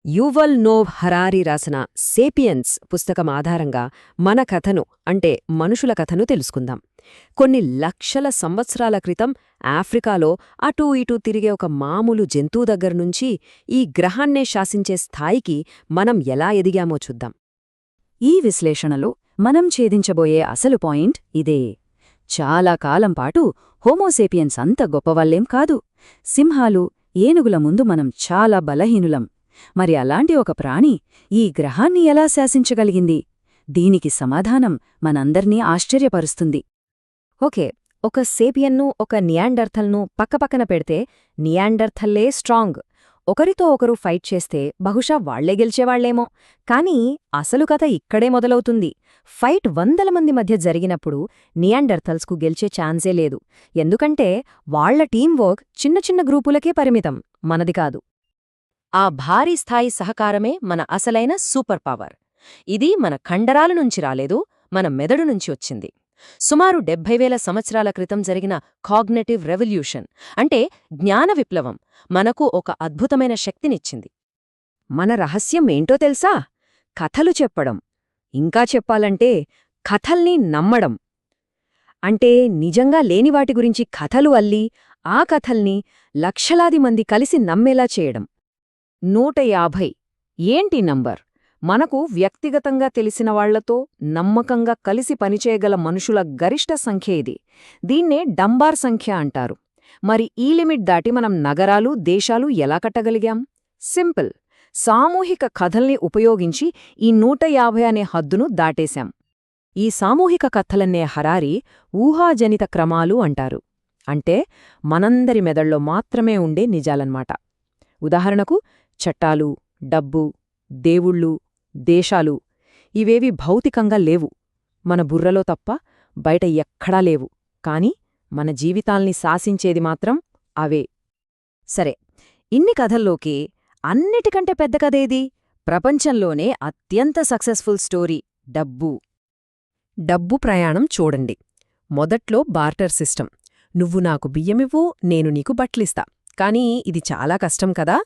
Usual నోవ్ Harari రాసిన sapiens పుస్తకం ఆధారంగా మన కథను అంటే మనుషుల కథను తెలుసుకుందాం. కొన్ని లక్షల సంవత్సరాల క్రితం ఆఫ్రికాలో అటూ ఇటూ తిరిగే ఒక మామూలు జంతువు దగ్గర్నుంచి ఈ గ్రహాన్నే శాసించే స్థాయికి మనం ఎలా ఎదిగామో చూద్దాం. ఈ విశ్లేషణలో మనం ఛేదించబోయే అసలు పాయింట్ ఇదే. చాలా కాలం పాటు హోమోసేపియన్స్ అంత గొప్పవాళ్లేం కాదు. సింహాలు, ఏనుగుల ముందు మనం చాలా బలహీనులం. మరి అలాంటి ఒక ప్రాణి ఈ గ్రహాన్ని ఎలా శాసించగలిగింది? దీనికి సమాధానం మనందర్నీ ఆశ్చర్యపరుస్తుంది. ఓకే, ఒక సేపియన్ను ఒక నియాండర్థల్ను పక్కపక్కన పెడితే నియాండర్థల్లే స్ట్రాంగ్. ఒకరితో ఒకరు ఫైట్ చేస్తే బహుశా వాళ్లే గెలిచేవాళ్లేమో. కానీ అసలు కథ ఇక్కడే మొదలవుతుంది. ఫైట్ 100 మంది మధ్య జరిగినప్పుడు నియాండర్థల్స్కు గెలిచే ఛాన్సే లేదు. ఎందుకంటే వాళ్ల టీంవర్క్ చిన్న చిన్న గ్రూపులకే పరిమితం, మనది కాదు. ఆ భారీ స్థాయి సహకారమే మన అసలైన సూపర్ పవర్. ఇది మన కండరాల నుంచి రాలేదు, మన మెదడు నుంచి వచ్చింది. సుమారు 70,000 సంవత్సరాల క్రితం జరిగిన కాగ్నిటివ్ రెవల్యూషన్ అంటే జ్ఞాన విప్లవం మనకు ఒక అద్భుతమైన శక్తినిచ్చింది. మన రహస్యం ఏంటో తెలుసా? కథలు చెప్పడం. ఇంకా చెప్పాలంటే కథల్ని నమ్మడం. అంటే నిజంగా లేని వాటి గురించి కథలు అల్లి ఆ కథల్ని లక్షలాది మంది కలిసి నమ్మేలా చేయడం. 150 ఏంటి నంబర్? మనకు వ్యక్తిగతంగా తెలిసిన వాళ్లతో నమ్మకంగా కలిసి పనిచేయగల మనుషుల గరిష్ట సంఖ్య ఇది. దీన్నే డంబార్ సంఖ్య అంటారు. మరి ఈ లిమిట్ దాటి మనం నగరాలు, దేశాలు ఎలా కట్టగలిగాం? సింపుల్, సామూహిక కథల్ని ఉపయోగించి ఈ 150 అనే హద్దును దాటేశాం. ఈ సామూహిక కథలన్నే హరారి ఊహాజనిత క్రమాలు అంటారు. అంటే మనందరి మెదళ్ళలో మాత్రమే ఉండే నిజాలన్మాట. ఉదాహరణకు చట్టాలు, డబ్బు, దేవుళ్ళు, దేశాలు ఇవేవి భౌతికంగా లేవు, మన బుర్రలో తప్ప బయట ఎక్కడా లేవు. కాని మన జీవితాల్ని శాసించేది మాత్రం అవే. సరే, ఇన్ని కథల్లోకి అన్నిటికంటే పెద్ద కథేది? ప్రపంచంలోనే అత్యంత సక్సెస్ఫుల్ స్టోరీ డబ్బు. డబ్బు ప్రయాణం చూడండి. మొదట్లో బార్టర్ సిస్టమ్. నువ్వు నాకు బియ్యమివ్వు, నేను నీకు బట్లిస్తా. కానీ ఇది చాలా కష్టం కదా.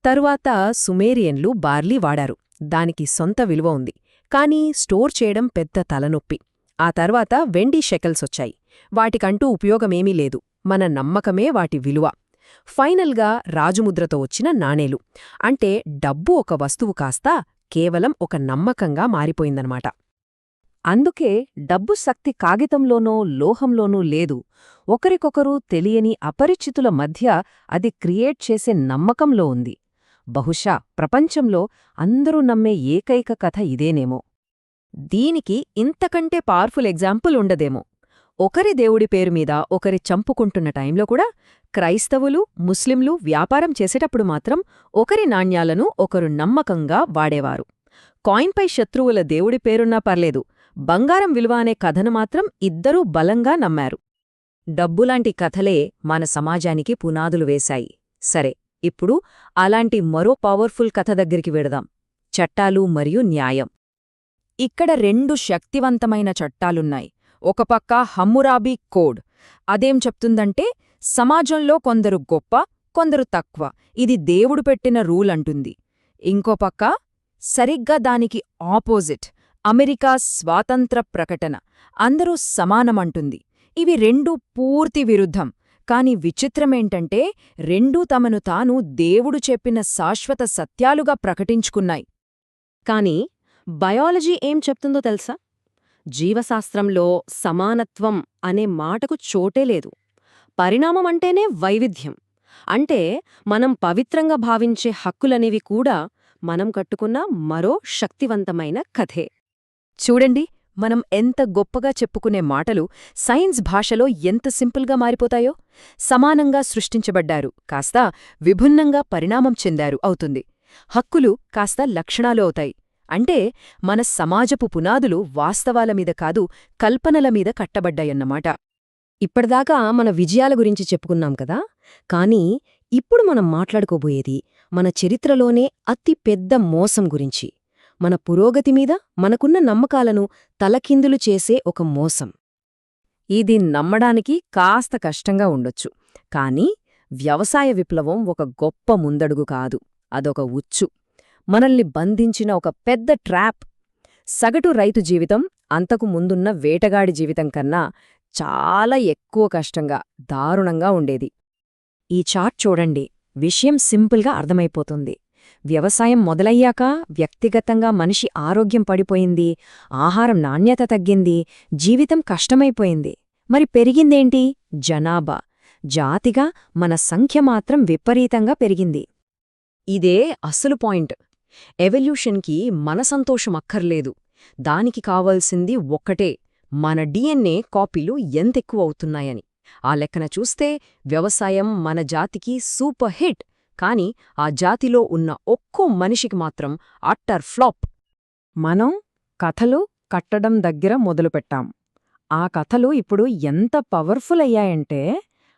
తరువాత సుమేరియన్లు బార్లీ వాడారు. దానికి సొంత విలువ ఉంది, కానీ స్టోర్ చేయడం పెద్ద తలనొప్పి. ఆ తర్వాత వెండి షెకెల్సొచ్చాయి. వాటికంటూ ఉపయోగమేమీ లేదు, మన నమ్మకమే వాటి విలువ. ఫైనల్గా రాజుముద్రతో వచ్చిన నాణేలు. అంటే డబ్బు ఒక వస్తువు కాస్తా కేవలం ఒక నమ్మకంగా మారిపోయిందనమాట. అందుకే డబ్బు శక్తి కాగితంలోనో లోహంలోనూ లేదు, ఒకరికొకరు తెలియని అపరిచితుల మధ్య అది క్రియేట్ చేసే నమ్మకంలో ఉంది. బహుశా ప్రపంచంలో అందరూ నమ్మే ఏకైక కథ ఇదేనేమో. దీనికి ఇంతకంటే పవర్ఫుల్ ఎగ్జాంపుల్ ఉండదేమో. ఒకరి దేవుడి పేరుమీద ఒకరి చంపుకుంటున్న టైంలో కూడా క్రైస్తవులు, ముస్లింలు వ్యాపారం చేసేటప్పుడు మాత్రం ఒకరి నాణ్యాలను ఒకరు నమ్మకంగా వాడేవారు. కాయిన్పై శత్రువుల దేవుడి పేరున్నా పర్లేదు, బంగారం విలువ అనే కథను మాత్రం ఇద్దరూ బలంగా నమ్మారు. డబ్బులాంటి కథలే మన సమాజానికి పునాదులు వేశాయి. సరే, ఇప్పుడు అలాంటి మరో పవర్ఫుల్ కథ దగ్గరికి వెడదాం. చట్టాలు మరియు న్యాయం. ఇక్కడ 2 శక్తివంతమైన చట్టాలున్నాయి. ఒక పక్క హమ్మురాబీ కోడ్. అదేం చెప్తుందంటే సమాజంలో కొందరు గొప్ప, కొందరు తక్కువ, ఇది దేవుడు పెట్టిన రూల్ అంటుంది. ఇంకో పక్క సరిగ్గా దానికి ఆపోజిట్ అమెరికా స్వాతంత్ర ప్రకటన, అందరూ సమానమంటుంది. ఇవి 2 పూర్తి విరుద్ధం. కాని విచిత్రమేంటంటే రెండూ తమను తాను దేవుడు చెప్పిన శాశ్వత సత్యాలుగా ప్రకటించుకున్నాయి. కాని బయాలజీ ఏం చెప్తుందో తెలుసా? జీవశాస్త్రంలో సమానత్వం అనే మాటకు చోటే లేదు. పరిణామమంటేనే వైవిధ్యం. అంటే మనం పవిత్రంగా భావించే హక్కులనేవి కూడా మనం కట్టుకున్న మరో శక్తివంతమైన కథే. చూడండి, మనం ఎంత గొప్పగా చెప్పుకునే మాటలు సైన్స్ భాషలో ఎంత సింపుల్గా మారిపోతాయో. సమానంగా సృష్టించబడ్డారు కాస్త విభిన్నంగా పరిణామం చెందారు అవుతుంది. హక్కులు కాస్త లక్షణాలు అవుతాయి. అంటే మన సమాజపు పునాదులు వాస్తవాల మీద కాదు, కల్పనల మీద కట్టబడ్డాయన్నమాట. ఇప్పటిదాకా మన విజయాల గురించి చెప్పుకున్నాం కదా. కానీ ఇప్పుడు మనం మాట్లాడుకోబోయేది మన చరిత్రలోనే అతి పెద్ద మోసం గురించి. మన పురోగతి మీద మనకున్న నమ్మకాలను తలకిందులు చేసే ఒక మోసం. ఇది నమ్మడానికి కాస్త కష్టంగా ఉండొచ్చు, కానీ వ్యవసాయ విప్లవం ఒక గొప్ప ముందడుగు కాదు, అదొక ఉచ్చు. మనల్ని బంధించిన ఒక పెద్ద ట్రాప్. సగటు రైతు జీవితం అంతకు ముందున్న వేటగాడి జీవితం కన్నా చాలా ఎక్కువ కష్టంగా, దారుణంగా ఉండేది. ఈ చార్ట్ చూడండి, విషయం సింపుల్గా అర్థమైపోతుంది. వ్యవసాయం మొదలయ్యాక వ్యక్తిగతంగా మనిషి ఆరోగ్యం పడిపోయింది, ఆహారం నాణ్యత తగ్గింది, జీవితం కష్టమైపోయింది. మరి పెరిగిందేంటి? జనాభా. జాతిగా మన సంఖ్య మాత్రం విపరీతంగా పెరిగింది. ఇదే అసలు పాయింట్. ఎవల్యూషన్కి మన సంతోషం అక్కర్లేదు. దానికి కావాల్సింది ఒక్కటే, మన డిఎన్ఏ కాపీలు ఎంతెక్కువ అవుతున్నాయని. ఆ లెక్కన చూస్తే వ్యవసాయం మన జాతికి సూపర్ హిట్. కాని ఆ జాతిలో ఉన్న ఒక్కో మనిషికి మాత్రం అట్టర్ ఫ్లాప్. మనం కథలు కట్టడం దగ్గర మొదలుపెట్టాం. ఆ కథలు ఇప్పుడు ఎంత పవర్ఫుల్ అయ్యాయంటే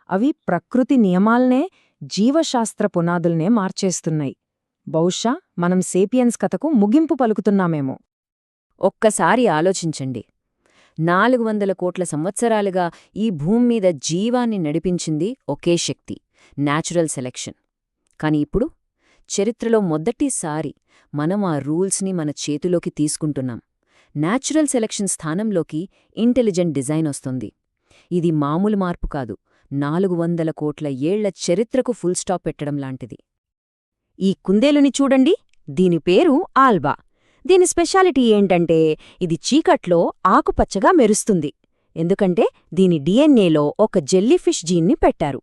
అవి ప్రకృతి నియమాల్నే, జీవశాస్త్ర పునాదుల్నే మార్చేస్తున్నాయి. బహుశా మనం సేపియన్స్ కథకు ముగింపు పలుకుతున్నామేమో. ఒక్కసారి ఆలోచించండి. 400 కోట్ల సంవత్సరాలుగా ఈ భూమ్మీద జీవాన్ని నడిపించింది ఒకే శక్తి, న్యాచురల్ సెలెక్షన్. కాని ఇప్పుడు చరిత్రలో మొదటిసారి మనం ఆ రూల్స్ని మన చేతిలోకి తీసుకుంటున్నాం. న్యాచురల్ సెలెక్షన్ స్థానంలోకి ఇంటెలిజెంట్ డిజైన్ వస్తుంది. ఇది మామూలు మార్పు కాదు, 400 కోట్ల ఏళ్ల చరిత్రకు ఫుల్ స్టాప్ పెట్టడం లాంటిది. ఈ కుందేలుని చూడండి, దీని పేరు ఆల్బా. దీని స్పెషాలిటీ ఏంటంటే ఇది చీకట్లో ఆకుపచ్చగా మెరుస్తుంది. ఎందుకంటే దీని డిఎన్ఏలో ఒక జెల్లీఫిష్ జీన్ని పెట్టారు.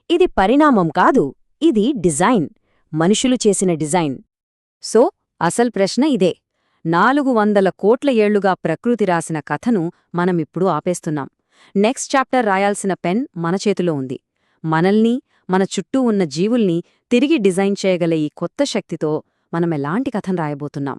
ఇది పరిణామం కాదు, ఇది డిజైన్, మనుషులు చేసిన డిజైన్. సో అసలు ప్రశ్న ఇదే, 400 కోట్ల ఏళ్లుగా ప్రకృతి రాసిన కథను మనమిప్పుడు ఆపేస్తున్నాం. నెక్స్ట్ చాప్టర్ రాయాల్సిన పెన్ మన చేతిలో ఉంది. మనల్ని, మన చుట్టూ ఉన్న జీవుల్ని తిరిగి డిజైన్ చేయగల ఈ కొత్త శక్తితో మనమెలాంటి కథను రాయబోతున్నాం?